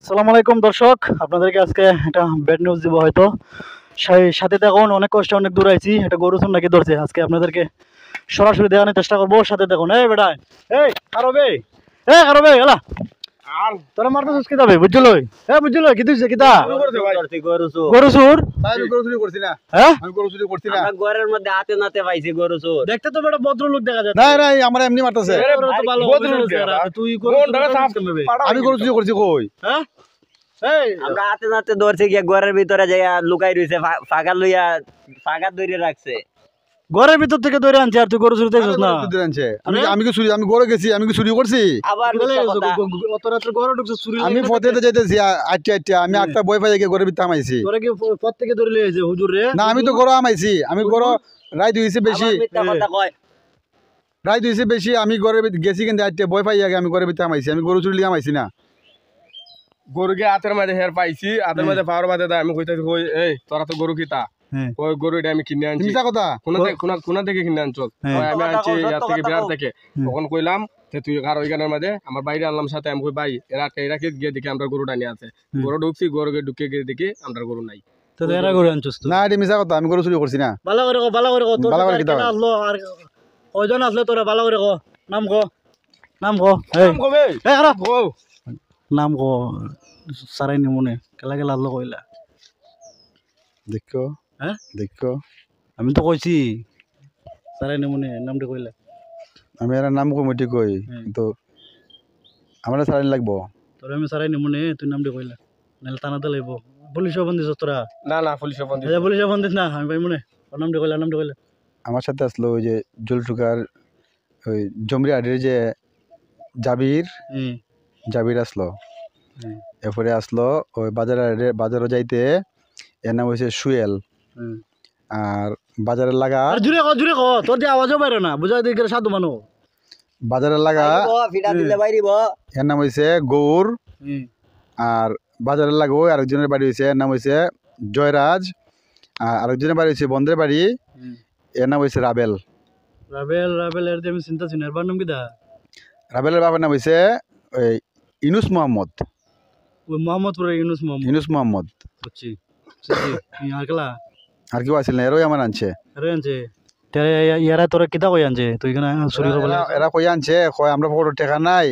আসসালামু আলাইকুম দর্শক, আপনাদেরকে আজকে একটা ব্যাড নিউজ দিব। হয়তো সাথে দেখুন, অনেক কষ্টে অনেক দূর আইছি। একটা গরু চুর নাকি ধরছে। আজকে আপনাদেরকে সরাসরি দেখানোর চেষ্টা করবো। সাথে দেখুন, এই বেটা, এই কারবে, এলা আর তোরা মারতেছিস কি যাবে? বুঝলো বুঝলো কি দিছে কিতা গরু চুর? আমি গরু চুরি করছি না। হ্যাঁ, আমি গরু চুরি করছি না। আমরা ঘরের মধ্যে হাতে নাতে পাইছি গরু চোর। দেখতে তো বেটা ভদ্রলোক দেখা যাচ্ছে। না না, আমার এমনি মারতেছে। তোরা তো ভালো ভদ্রলোক অফিসার দেখা। আছে, তুই গরু কোন চুর টাকা সাপ? করছিস কেন বে? আমি গরু চুরি করছি কই? হ্যাঁ, এই আমরা হাতে নাতে ধরছি গিয়ে ঘরের ভিতরে যাইয়া লুকাই রইছে, ফাঁকা লইয়া ফাঁকা ধরে রাখছে। ঘরের ভিতর থেকে ধরে আনছি, আর তুই গরু চুরি দেখছিস না? আমি আনছে। আমি কি চুরি? আমি গরু গেছি, আমি কি চুরি করছি? আবার মিথ্যা কথা। অত রাত্রে ঘরে ঢুকছে চুরি আমি লাগে না? ফতেতে যাইতেছি আটটা আমি একটা বই পাই গিয়ে গরুর ভিতরে আমাইছি। তোরা কি পথ থেকে ধরে লিয়েছে হুজুর রে? না, আমি তো গরু আমাইছি। আমি গরু রায় দিয়েছি বেশি, আবার মিথ্যা কথা কয়। রায় দিয়েছি বেশি। আমি গরুর ভিতরে গেছি কিন্তু আটটা বই পাই আগে আমি গরুর ভিতরে আমাইছি। আমি গরু চুরি লিয়ে আমাইছি না। গরুকে হাতের মাঝে হের পাইছি, হাতের মাঝে পাওয়ার বাদে আমি কইতাছি কই এই তোরা তো গরু কিতা হ্যাঁ। ওই গরু এটা আমি কিনে আনছি। মিছা কথা। কোনা থেকে কিনে আনছ? হ্যাঁ। আমি আনছি সত্য ইয়ার থেকে কথা বিরাট কও। থেকে। তখন কইলাম যে তুই কার ওইখানের মাঝে আমার বাইরে আনলাম সাথে। আমি কই ভাই এরা গিয়ে দেখি আমরা গরুটা নিয়ে আছে। গরু ঢুকছি, গরুকে ঢুকে গিয়ে দেখি আমরা গরু নাই। তো এরা করে আনছিস তো? না, এটা মিছা কথা। আমি গরু চুরি করছি না। ভালো করে কো, ভালো করে কো। তোর ভালো করে সাথে কিতা আর কেন হয়? আসলো? আর কয়জন আসলে তোরা? ভালো করে কো, নাম কো, নাম কো। এই কবে এই খারাপ ও নাম কো, সারাই নি মনে কেলা কেলা আসলো কইলা। দেখো হ্যাঁ, দেখো, আমি তো কইছি সারাই নি মনে নামটা কইলা। আমি এর নাম কমিটি কই কিন্তু আমার সারাইন লাগবো। তোরা আমি সারাই নি মনে, তুই নামটা কইলা, নাহলে টানাতে লাগবো। পুলিশও ফোন দিছ তোরা? না না, পুলিশে বন্ধ। পুলিশও ফোন দিস না, আমি ভাই মনে ওর নামটা কইলা, নামটা কইলা। আমার সাথে আসলো ওই যে জলটুকার ওই জমরি আডির যে জাবির হুম জাবির আসলো। হুম এরপরে আসলো ওই বাজারে যাইতে, এর নাম হয়েছে সুয়েল। হুম। আর বাজারে লাগা আর জুড়ে কো, তোর যে আওয়াজও বাইরে না, বুঝা দিকে সাধু মানুষ। বাজারে লাগা বাইরিব, ফিটা দিলে বাইরিব। এর নাম হয়েছে গৌর। হুম আর বাজারে লাগো আরেকজনের বাড়ি হয়েছে, এর নাম হয়েছে জয়রাজ। আর আরেকজনের বাড়ি হয়েছে বন্ধের বাড়ি, হুম। এর নাম হয়েছে রাবেল। রাবেল এর যে আমি চিন্তা ছিল, এর নাম কি দা? রাবেলের বাবার নাম হয়েছে ওই ইনুস মোহাম্মদ। ওই মোহাম্মদপুরের ইউনুস মোহাম্মদ। ইনুস মোহাম্মদ। বুঝছি। আর কেলা আর কেউ আসিল না, এরাই আমার আনছে। আরে আনছে ইয়ারা তোরা কিতা কই আনছে? তুই কেন চুরি করবো? এরা কই আনছে, কয় আমরা পকেটে টাকা নাই,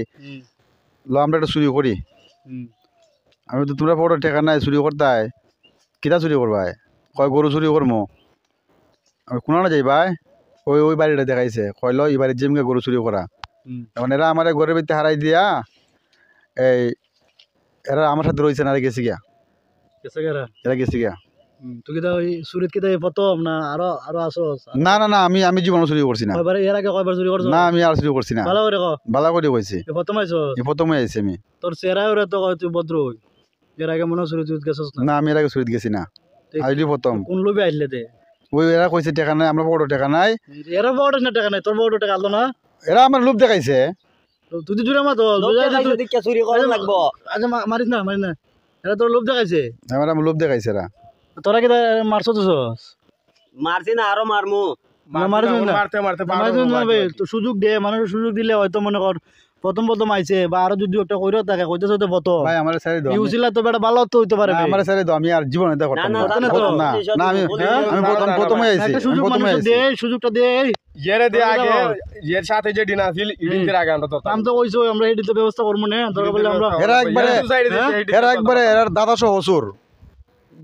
লো আমরা একটা চুরি করি। আমি তো তোমরা পকেটে টাকা নাই, চুরি করতাই কিতা চুরি করবাই? কয় গরু চুরি করবো। আমি কোনো না যাই ভাই, ওই ওই বাড়িটা দেখাইছে, কইল এই বাড়ির জিমকে গরু চুরি করা। এখন এরা আমার ঘরের ভিতরে হারাই দিয়া এই এরা আমার সাথে রয়েছে না, গেছি গিয়া, এরা গেছি গিয়া। তুই কিতা ওই চুরিত কিতা প্রথম না আরো আরো আসস? না না না, আমি জীবনে চুরি করছি না। কয়বার এর আগে কয়বার চুরি করছ? না, আমি আর চুরি করছি না। ভালো করে কো, বালা করে কইছি, প্রথম আইছস? এই প্রথমে আইছি আমি। তোর চেহারা ওরা তো কয় তুই ভদ্র হই। এর আগে মনে হয় চুরি তুই গেছস না? না, আমি এর আগে চুরিত গেছি না, আইলি প্রথম। কোন লোভে আইলে দে? ওই এরা কইছে টাকা নাই, আমরা পকেটে টাকা নাই। এরা বড় না টাকা নাই, তোর বড় টাকা আলো না? এরা আমার লোভ দেখাইছে। তুই তো জুড়ে মা তো লোক দেখাইছে দিকে চুরি করা লাগবো। আচ্ছা মারিস না এরা তোর লোভ দেখাইছে। আমার লোভ দেখাইছে এরা। তোরা কি মারছ তো? মারছি না, আরো মারমু। মারতে মারতে সুযোগ দে, মানুষের সুযোগ দিলে হয়তো মনে কর প্রথম আইছে বা আরো যদি একটা কইরো থাকে কইতেছ তো প্রথম ভাই আমার ছেড়ে দাও, ইউছিলা তো বেটা ভালো তো হইতে পারে। আমার ছেড়ে দাও, আমি আর জীবনে এটা করতাম না। না না, আমি প্রথমে আইছি, একটা সুযোগ প্রথমে মানুষ আইছি। দে, সুযোগটা দে। ইয়েরে দিয়ে আগে ইয়ের সাথে যে ডিনা ছিল ইডিনের আগে আমরা তো আমি তো কইছো আমরা এডিতে ব্যবস্থা করবো না, দরকার বললে আমরা এরা একবারে এর দাদা সহ অসুর,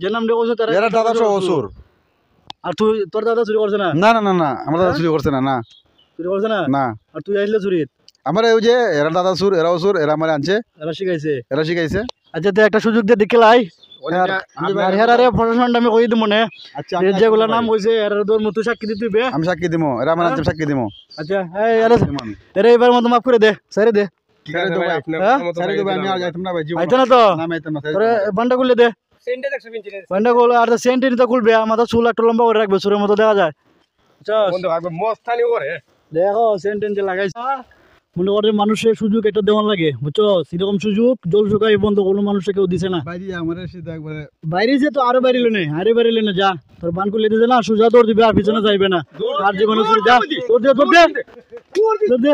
যে নাম দিয়ে কইছো তারা এরা দাদা সহ অসুর। আর তুই তোর দাদা চুরি করছে না? না না না না, আমার দাদা চুরি করছে না। না চুরি করছে না? না, আর তুই আইলে চুরি? আমার ওই যে এরা দাদা সুর, এরা অসুর, এরা আমার আনছে, এরা শিখাইছে। এরা শিখাইছে। আচ্ছা তুই একটা সুযোগ দিয়ে দেখে লাই। আর হেরারে প্রশাসনটা আমি কই দিব না। আচ্ছা, যেগুলা নাম কইছে এর তোর মতো সাক্ষী দিতে হবে। আমি সাক্ষী দিব, এরা আমার আনছে, সাক্ষী দিব। আচ্ছা এই এরা এবার মতো মাফ করে দে, ছেড়ে দে। ছেড়ে দেবো, ছেড়ে দেবো, আমি আর যাইতাম না ভাই, জীবনে আইতো না তো? না, আমি আইতাম না। তোরে বান্ডা খুলে দে, বান্ডা খুলে। আর সেন্টেন তো খুলবে, মাথা চুল একটু লম্বা করে রাখবে, সুরের মতো দেখা যায়। মস্তানি করে দেখো সেন্টেন যে লাগাইছে, মনে করে মানুষের সুযোগ এটা দেওয়ার লাগে, বুঝছো? সেরকম সুযোগ জল শুকাই বন্ধ কোনো মানুষকে কেউ দিছে না। ভাই আমার সিধা একবারে বাইরে যে তো আরো বাইরে না, যা তোর বান খুলে দিছে না, সোজা দৌড় দিবে আর পিছনে যাইবে না। আর জীবনে যা দৌড় দে